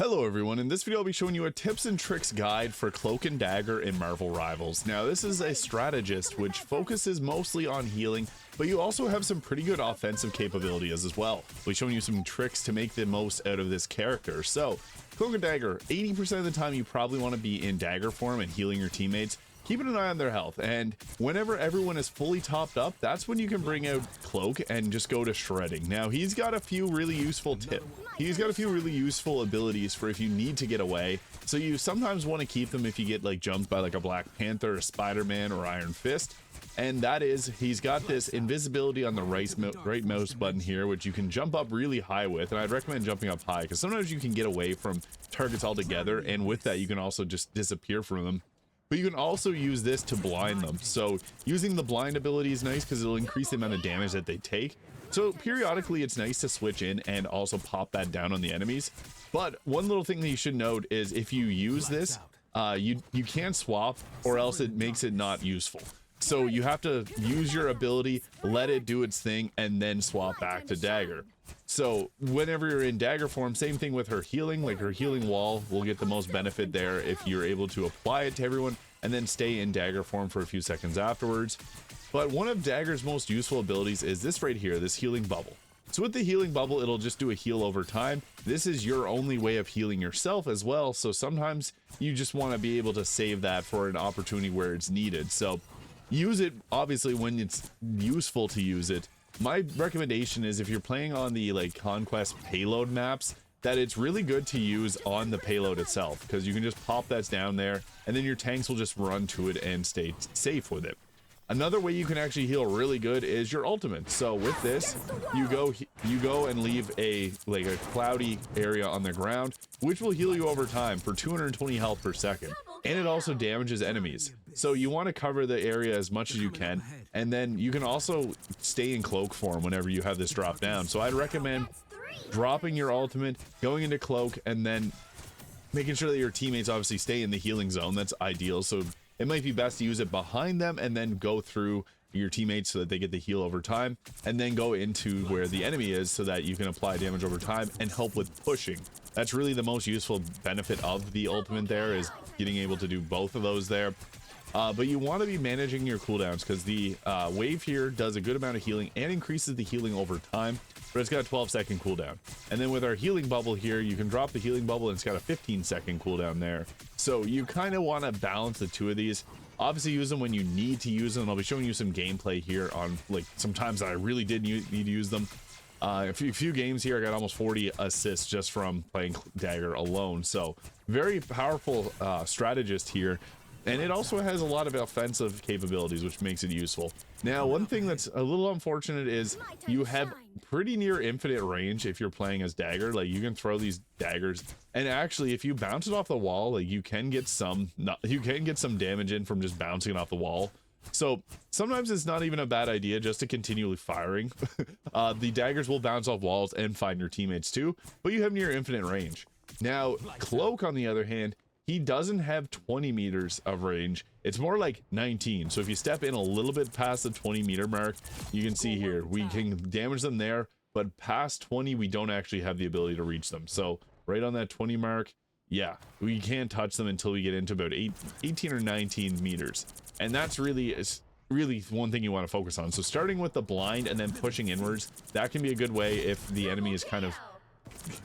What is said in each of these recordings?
Hello everyone, in this video I'll be showing you a tips and tricks guide for Cloak and Dagger in Marvel Rivals. Now this is a strategist which focuses mostly on healing, but you also have some pretty good offensive capabilities as well. We'll be showing you some tricks to make the most out of this character. So, Cloak and Dagger, 80% of the time you probably want to be in dagger form and healing your teammates. Keeping an eye on their health, and whenever everyone is fully topped up, that's when you can bring out Cloak and just go to shredding. Now he's got a few really useful abilities for if you need to get away. So you sometimes want to keep them if you get like jumped by like a Black Panther, a Spider-Man, or Iron Fist. And that is, he's got this invisibility on the right mouse button here, which you can jump up really high with. And I'd recommend jumping up high because sometimes you can get away from targets altogether, and with that you can also just disappear from them. But you can also use this to blind them. So using the blind ability is nice because it'll increase the amount of damage that they take. So periodically it's nice to switch in and also pop that down on the enemies. But one little thing that you should note is if you use this, you can't swap, or else it makes it not useful. So you have to use your ability, let it do its thing, and then swap back to dagger. So whenever you're in dagger form, same thing with her healing, like her healing wall will get the most benefit there if you're able to apply it to everyone and then stay in dagger form for a few seconds afterwards. But one of dagger's most useful abilities is this right here, this healing bubble. So with the healing bubble, it'll just do a heal over time. This is your only way of healing yourself as well. So sometimes you just want to be able to save that for an opportunity where it's needed. So use it obviously when it's useful to use it. My recommendation is if you're playing on the like conquest payload maps, that it's really good to use on the payload itself, because you can just pop that down there and then your tanks will just run to it and stay safe with it. Another way you can actually heal really good is your ultimate. So with this, you go and leave a cloudy area on the ground, which will heal you over time for 220 health per second. And it also damages enemies. So you want to cover the area as much as you can, and then you can also stay in cloak form whenever you have this drop down. So I'd recommend dropping your ultimate, going into cloak, and then making sure that your teammates obviously stay in the healing zone. That's ideal. So it might be best to use it behind them and then go through your teammates so that they get the heal over time, and then go into where the enemy is so that you can apply damage over time and help with pushing. That's really the most useful benefit of the ultimate there, is getting able to do both of those there. But you want to be managing your cooldowns, because the wave here does a good amount of healing and increases the healing over time, but it's got a 12-second cooldown. And then with our healing bubble here, you can drop the healing bubble and it's got a 15-second cooldown there. So you kind of want to balance the two of these. Obviously use them when you need to use them. I'll be showing you some gameplay here on like sometimes I really did need to use them. A few games here, I got almost 40 assists just from playing dagger alone. So very powerful strategist here. And it also has a lot of offensive capabilities, which makes it useful. Now, one thing that's a little unfortunate is you have pretty near infinite range if you're playing as dagger. Like, you can throw these daggers, and actually, if you bounce it off the wall, like you can get some damage in from just bouncing it off the wall. So sometimes it's not even a bad idea just to continually firing. The daggers will bounce off walls and find your teammates too, but you have near infinite range. Now, Cloak, on the other hand, he doesn't have 20 meters of range. It's more like 19. So if you step in a little bit past the 20-meter mark, you can see here, we can damage them there, but past 20, we don't actually have the ability to reach them. So right on that 20 mark, yeah, we can't touch them until we get into about 18 or 19 meters. And that's really one thing you want to focus on. So starting with the blind and then pushing inwards, that can be a good way if the enemy is kind of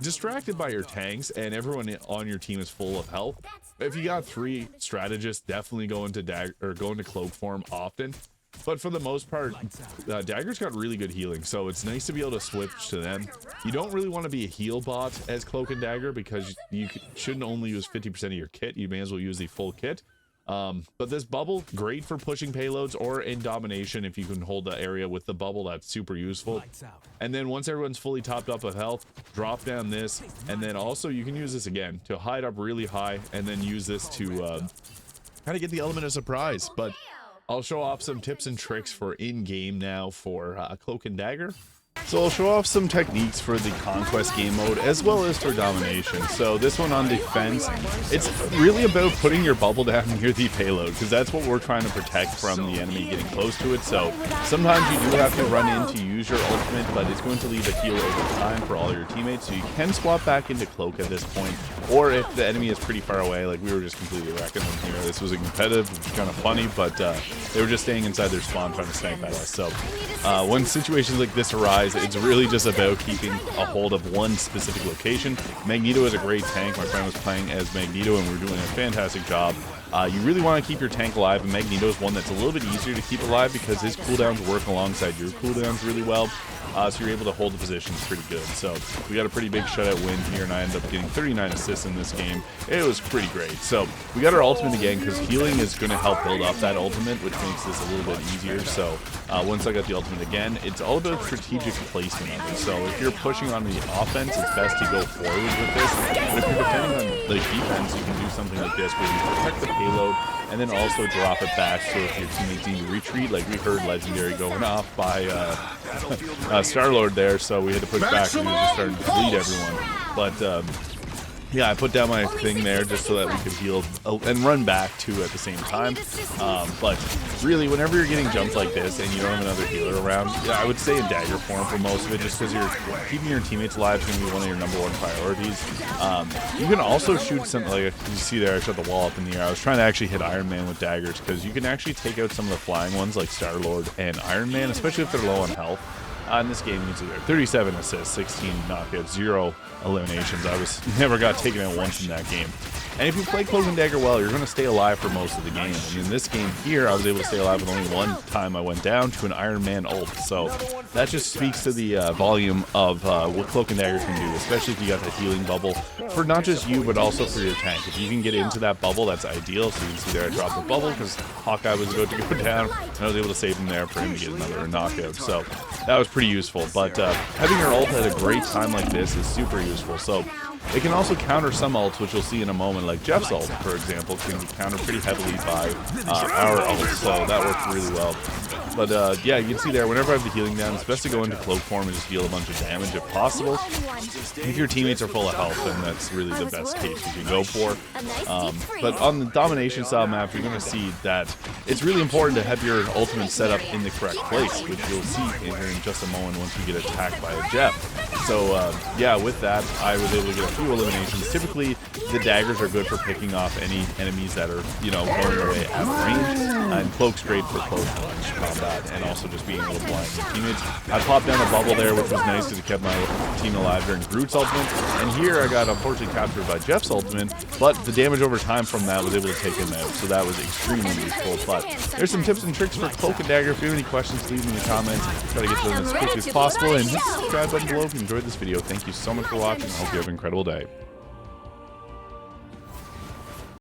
distracted by your tanks and everyone on your team is full of health. If you got 3 strategists, definitely go into dagger or go into cloak form often. But for the most part, dagger's got really good healing, so it's nice to be able to switch to them. You don't really want to be a heal bot as Cloak and Dagger, because you shouldn't only use 50% of your kit. You may as well use the full kit. But this bubble, great for pushing payloads, or in domination if you can hold the area with the bubble. That's super useful. And then once everyone's fully topped up with health, drop down this, and then also you can use this again to hide up really high, and then use this to kind of get the element of surprise. But I'll show off some tips and tricks for in-game now for Cloak and Dagger. So I'll show off some techniques for the Conquest game mode as well as for Domination. So this one on defense, it's really about putting your bubble down near the payload, because that's what we're trying to protect from the enemy getting close to it. So sometimes you do have to run in to use your ultimate, but it's going to leave a heal over time for all your teammates. So you can swap back into Cloak at this point, or if the enemy is pretty far away, like we were just completely wrecking them here. This was a competitive, which was kind of funny, but they were just staying inside their spawn trying to snipe at us. So when situations like this arise, it's really just about keeping a hold of one specific location. Magneto is a great tank. My friend was playing as Magneto, and we were doing a fantastic job. You really want to keep your tank alive, and Magneto is one that's a little bit easier to keep alive because his cooldowns work alongside your cooldowns really well. So you're able to hold the positions pretty good. So we got a pretty big shutout win here, and I ended up getting 39 assists in this game. It was pretty great. So we got our ultimate again, because healing is going to help build up that ultimate, which makes this a little bit easier. So once I got the ultimate again, it's all about strategic placement of it. So if you're pushing on the offense, it's best to go forward with this. But if you're defending on the defense, you can do something like this where you protect the payload and then also drop it back, so if your teammates need to retreat, like we heard Legendary going off by Star-Lord there, so we had to push back and we were just starting to bleed everyone. But yeah, I put down my thing there just so that we could heal and run back too at the same time. But really, whenever you're getting jumped like this and you don't have another healer around, yeah, I would stay in dagger form for most of it, just because you're keeping your teammates alive is going to be one of your #1 priorities. You can also shoot some, like you see there, I shot the wall up in the air. I was trying to actually hit Iron Man with daggers, because you can actually take out some of the flying ones like Star-Lord and Iron Man, especially if they're low on health. In this game, you can see there, 37 assists, 16 knockouts, 0 eliminations. I never got taken out once in that game. And if you play Cloak and Dagger well, you're going to stay alive for most of the game. And in this game here, I was able to stay alive with only one time I went down to an Iron Man ult. So that just speaks to the volume of what Cloak and Dagger can do, especially if you got that healing bubble for not just you, but also for your tank. If you can get into that bubble, that's ideal. So you can see there I dropped the bubble because Hawkeye was about to go down, and I was able to save him there for him to get another knockout. So that was pretty useful. But having your ult at a great time like this is super useful. So it can also counter some ults, which you'll see in a moment, like Jeff's ult, for example, can be countered pretty heavily by our ult, so that works really well. But yeah, you can see there, whenever I have the healing down, it's best to go into cloak form and just deal a bunch of damage if possible. If your teammates are full of health, then that's really the best case you can go for. But on the domination style map, you're going to see that it's really important to have your ultimate set up in the correct place, which you'll see here in just a moment once you get attacked by a Jeff. So yeah, with that, I was able to get a few eliminations. Typically, the daggers are good for picking off any enemies that are, you know, going away at range, and Cloak's great for close range combat, and also just being able to blind your teammates. I popped down a bubble there, which was nice because it kept my team alive during Groot's ultimate, and here I got unfortunately captured by Jeff's ultimate, but the damage over time from that was able to take him out, so that was extremely useful. But there's some tips and tricks for Cloak and Dagger. If you have any questions, leave them in the comments. Try to get to them as quickly as possible, and hit the subscribe button below if you enjoyed this video. Thank you so much for watching. I hope you have an incredible day.